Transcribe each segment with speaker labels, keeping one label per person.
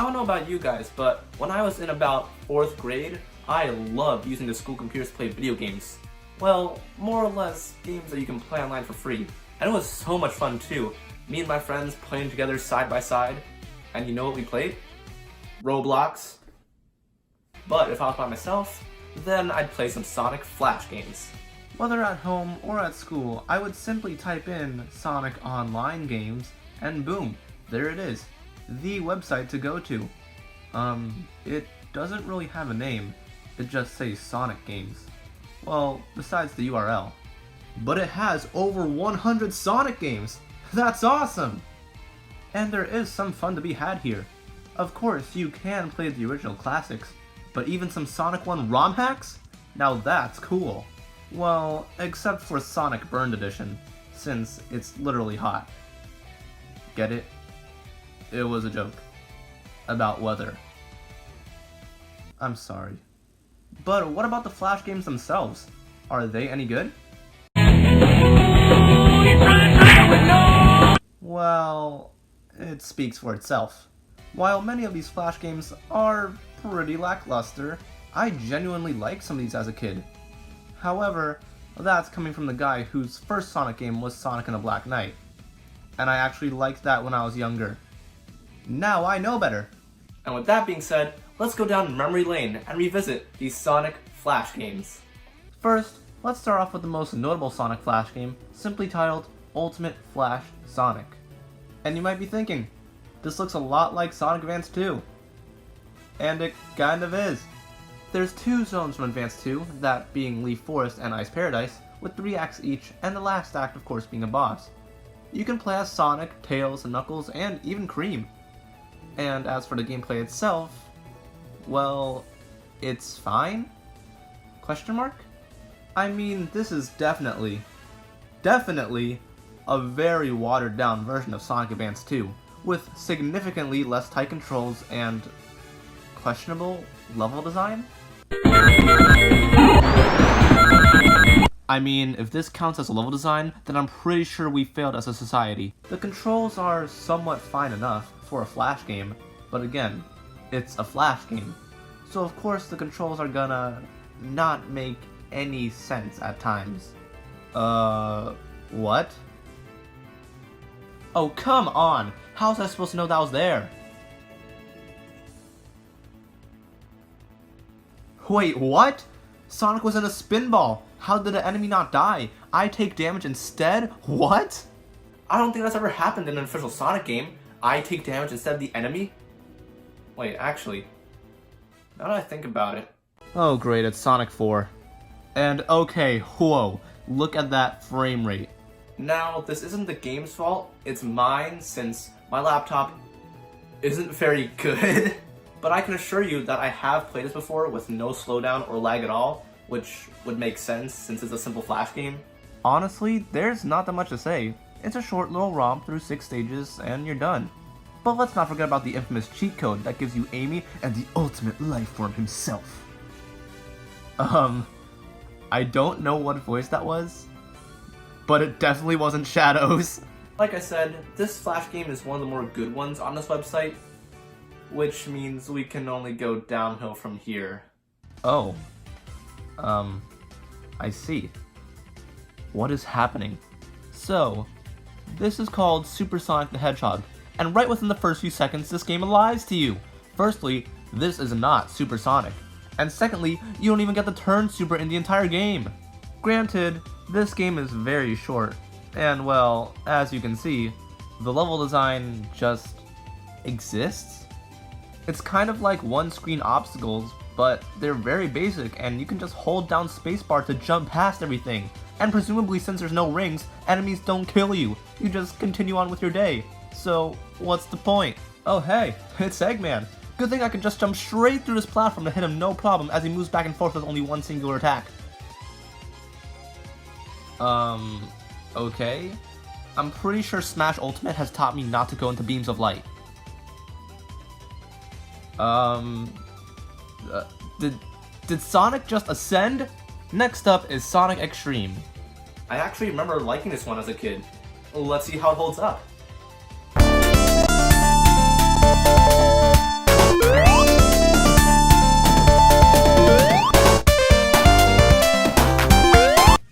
Speaker 1: don't know about you guys, but when I was in about 4th grade, I loved using the school computers to play video games. Well, more or less games that you can play online for free. And it was so much fun too. Me and my friends playing together side by side. And you know what we played? Roblox. But if I was by myself, then I'd play some Sonic Flash games.
Speaker 2: Whether at home or at school, I would simply type in Sonic Online Games, and boom, there it is. The website to go to. It doesn't really have a name, it just says Sonic Games. Well, besides the URL. But it has over 100 Sonic games! That's awesome! And there is some fun to be had here. Of course, you can play the original classics, but even some Sonic 1 ROM hacks? Now that's cool. Well, except for Sonic Burned Edition, since it's literally hot. Get it? It was a joke. About weather. I'm sorry. But what about the Flash games themselves? Are they any good? Well, it speaks for itself. While many of these Flash games are pretty lackluster, I genuinely liked some of these as a kid. However, that's coming from the guy whose first Sonic game was Sonic and the Black Knight. And I actually liked that when I was younger. Now I know better!
Speaker 1: And with that being said, let's go down memory lane and revisit these Sonic Flash games.
Speaker 2: First, let's start off with the most notable Sonic Flash game, simply titled Ultimate Flash Sonic. And you might be thinking, this looks a lot like Sonic Advance 2. And it kind of is. There's 2 zones from Advance 2, that being Leaf Forest and Ice Paradise, with 3 acts each, and the last act of course being a boss. You can play as Sonic, Tails, Knuckles, and even Cream. And as for the gameplay itself, well, it's fine? Question mark? I mean, this is definitely a very watered down version of Sonic Advance 2, with significantly less tight controls and questionable level design? I mean, if this counts as a level design, then I'm pretty sure we failed as a society. The controls are somewhat fine enough for a Flash game, but again, it's a Flash game. So of course the controls are gonna not make any sense at times. What? Oh, come on! How was I supposed to know that was there? Wait, what? Sonic was in a spinball! How did the enemy not die? I take damage instead? What?
Speaker 1: I don't think that's ever happened in an official Sonic game. I take damage instead of the enemy? Wait, actually, now that I think about it...
Speaker 2: Oh great, it's Sonic 4. And okay, whoa, look at that frame rate.
Speaker 1: Now, this isn't the game's fault, it's mine since my laptop isn't very good. But I can assure you that I have played this before with no slowdown or lag at all, which would make sense since it's a simple Flash game.
Speaker 2: Honestly, there's not that much to say. It's a short little romp through 6 stages and you're done. But let's not forget about the infamous cheat code that gives you Amy and the ultimate life form himself. I don't know what voice that was, but it definitely wasn't Shadows.
Speaker 1: Like I said, this Flash game is one of the more good ones on this website, which means we can only go downhill from here.
Speaker 2: Oh. I see. What is happening? So, this is called Super Sonic the Hedgehog, and right within the first few seconds this game lies to you. Firstly, this is not Super Sonic, and secondly, you don't even get the turn super in the entire game. Granted, this game is very short, and well, as you can see, the level design just exists. It's kind of like one-screen obstacles, but they're very basic and you can just hold down spacebar to jump past everything. And presumably since there's no rings, enemies don't kill you. You just continue on with your day. So, what's the point? Oh hey, it's Eggman. Good thing I can just jump straight through this platform to hit him no problem as he moves back and forth with only one singular attack. Okay. I'm pretty sure Smash Ultimate has taught me not to go into beams of light. Did Sonic just ascend? Next up is Sonic Xtreme.
Speaker 1: I actually remember liking this one as a kid. Let's see how it holds up.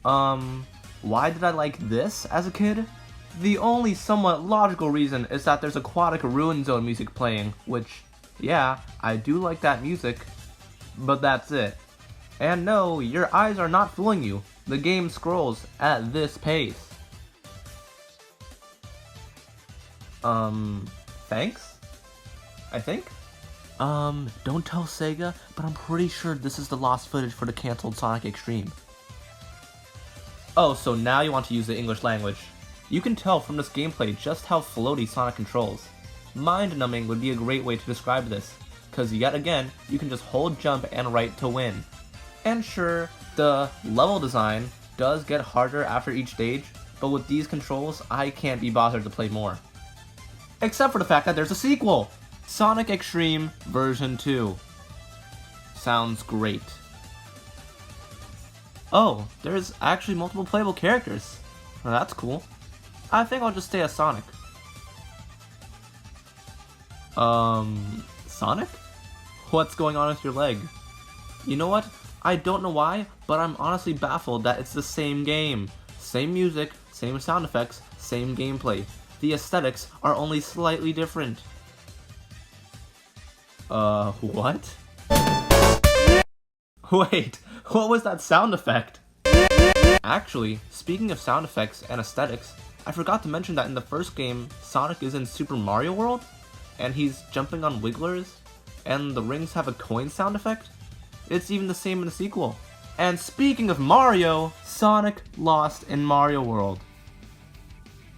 Speaker 2: Why did I like this as a kid? The only somewhat logical reason is that there's Aquatic Ruin Zone music playing, which, yeah, I do like that music, but that's it. And no, your eyes are not fooling you. The game scrolls at this pace. Thanks? I think? Don't tell Sega, but I'm pretty sure this is the lost footage for the cancelled Sonic Xtreme. Oh, so now you want to use the English language. You can tell from this gameplay just how floaty Sonic controls. Mind-numbing would be a great way to describe this, cause yet again, you can just hold jump and right to win. And sure, the level design does get harder after each stage, but with these controls, I can't be bothered to play more. Except for the fact that there's a sequel! Sonic Xtreme version 2. Sounds great. Oh, there's actually multiple playable characters. Well, that's cool. I think I'll just stay as Sonic. Sonic? What's going on with your leg? You know what? I don't know why, but I'm honestly baffled that it's the same game. Same music, same sound effects, same gameplay. The aesthetics are only slightly different. What? Wait, what was that sound effect? Actually, speaking of sound effects and aesthetics, I forgot to mention that in the first game, Sonic is in Super Mario World, and he's jumping on wigglers, and the rings have a coin sound effect. It's even the same in the sequel. And speaking of Mario, Sonic lost in Mario World.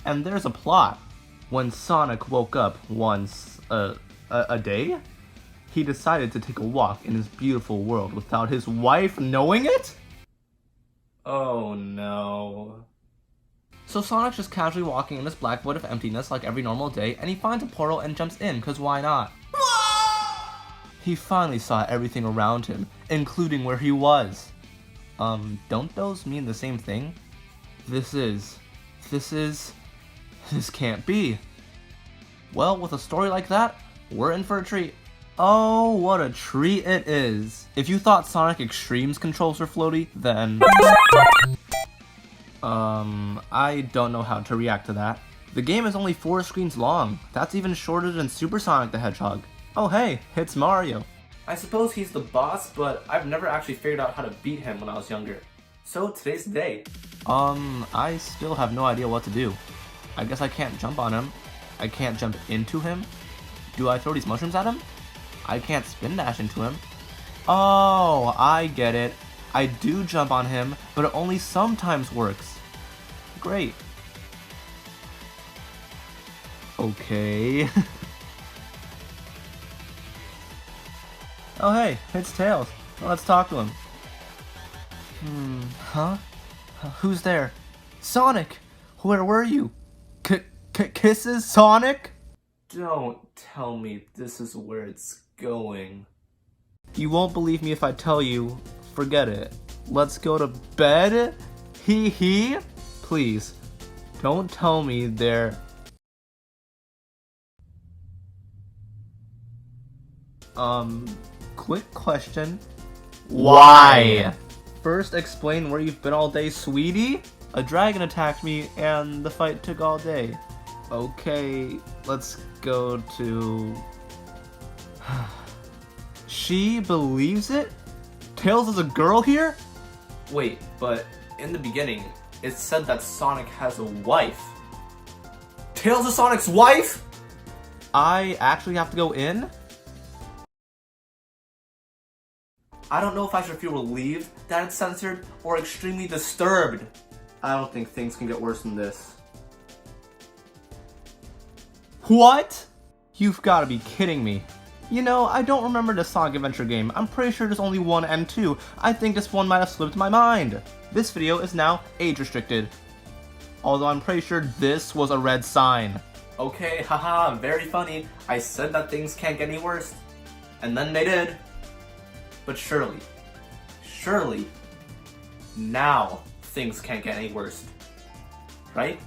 Speaker 2: And there's a plot. When Sonic woke up once a day, he decided to take a walk in his beautiful world without his wife knowing it? Oh no. So Sonic's just casually walking in this black void of emptiness like every normal day, and he finds a portal and jumps in, cause why not? He finally saw everything around him, including where he was. Don't those mean the same thing? This can't be. Well, with a story like that, we're in for a treat. Oh, what a treat it is. If you thought Sonic Xtreme's controls were floaty, then... I don't know how to react to that. The game is only 4 screens long. That's even shorter than Super Sonic the Hedgehog. Oh hey, it's Mario.
Speaker 1: I suppose he's the boss, but I've never actually figured out how to beat him when I was younger. So today's the day.
Speaker 2: I still have no idea what to do. I guess I can't jump on him. I can't jump into him. Do I throw these mushrooms at him? I can't spin dash into him. Oh, I get it. I do jump on him, but it only sometimes works. Great. Okay. Oh hey, it's Tails. Let's talk to him. Huh? Who's there? Sonic! Where were you? Kisses, Sonic?
Speaker 1: Don't tell me this is where it's going.
Speaker 2: You won't believe me if I tell you. Forget it. Let's go to bed? Hee hee? Please, don't tell me they're... Quick question. Why? First explain where you've been all day, sweetie? A dragon attacked me and the fight took all day. Okay, let's go to... She believes it? Tails is a girl here?
Speaker 1: Wait, but in the beginning, it said that Sonic has a wife. Tails is Sonic's wife?
Speaker 2: I actually have to go in?
Speaker 1: I don't know if I should feel relieved that it's censored or extremely disturbed. I don't think things can get worse than this.
Speaker 2: What? You've got to be kidding me. You know, I don't remember the Sonic Adventure game. I'm pretty sure there's only 1 and 2. I think this one might have slipped my mind. This video is now age restricted. Although I'm pretty sure this was a red sign.
Speaker 1: Okay, haha, very funny. I said that things can't get any worse. And then they did. But surely, now things can't get any worse. Right?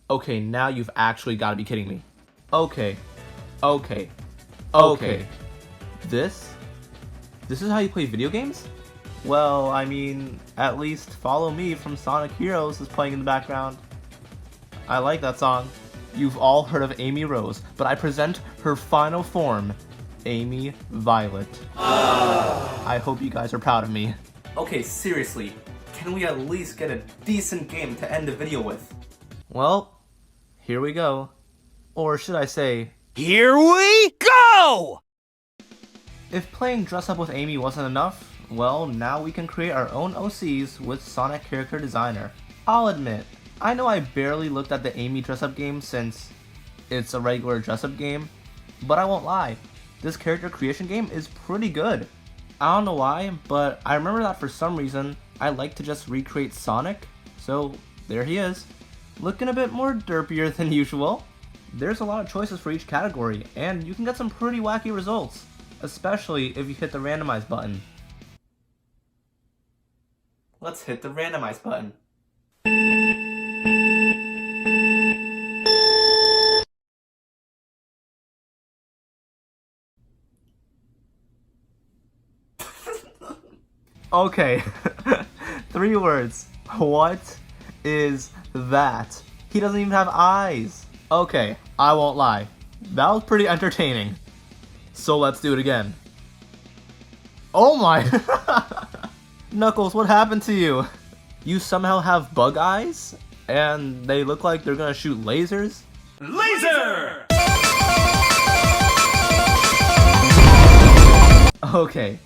Speaker 2: Okay, now you've actually got to be kidding me. Okay. This This is how you play video games? Well, I mean, at least Follow Me from Sonic Heroes is playing in the background. I like that song. You've all heard of Amy Rose, but I present her final form, Amy Violet. I hope you guys are proud of me.
Speaker 1: Okay, seriously, can we at least get a decent game to end the video with?
Speaker 2: Well, here we go. Or should I say,
Speaker 3: Here we go!
Speaker 2: if playing Dress Up with Amy wasn't enough, well, now we can create our own OCs with Sonic Character Designer. I'll admit, I know I barely looked at the Amy Dress Up game since it's a regular dress up game, but I won't lie, this character creation game is pretty good. I don't know why, but I remember that for some reason, I like to just recreate Sonic, so there he is. Looking a bit more derpier than usual. There's a lot of choices for each category, and you can get some pretty wacky results, especially if you hit the randomize button.
Speaker 1: Let's hit the randomize button.
Speaker 2: Okay, 3 words. What is that? He doesn't even have eyes. Okay, I won't lie. That was pretty entertaining. So let's do it again. Oh my! Knuckles, what happened to you? You somehow have bug eyes? And they look like they're gonna shoot lasers?
Speaker 3: Laser!
Speaker 2: Okay,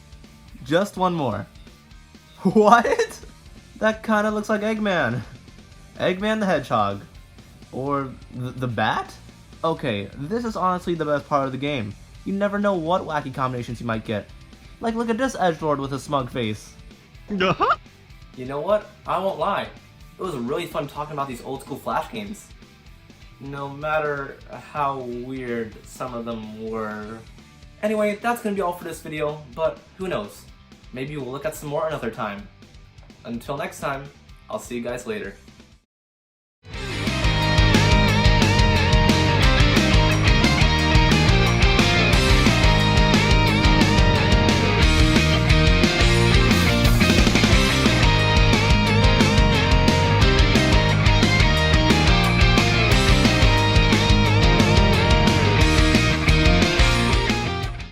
Speaker 2: just one more. What? That kinda looks like Eggman. Eggman the Hedgehog. Or the Bat? Okay, this is honestly the best part of the game. You never know what wacky combinations you might get. Like, look at this edgelord with a smug face.
Speaker 1: You know what? I won't lie. It was really fun talking about these old school Flash games. No matter how weird some of them were. Anyway, that's gonna be all for this video, but who knows? Maybe we'll look at some more another time. Until next time, I'll see you guys later.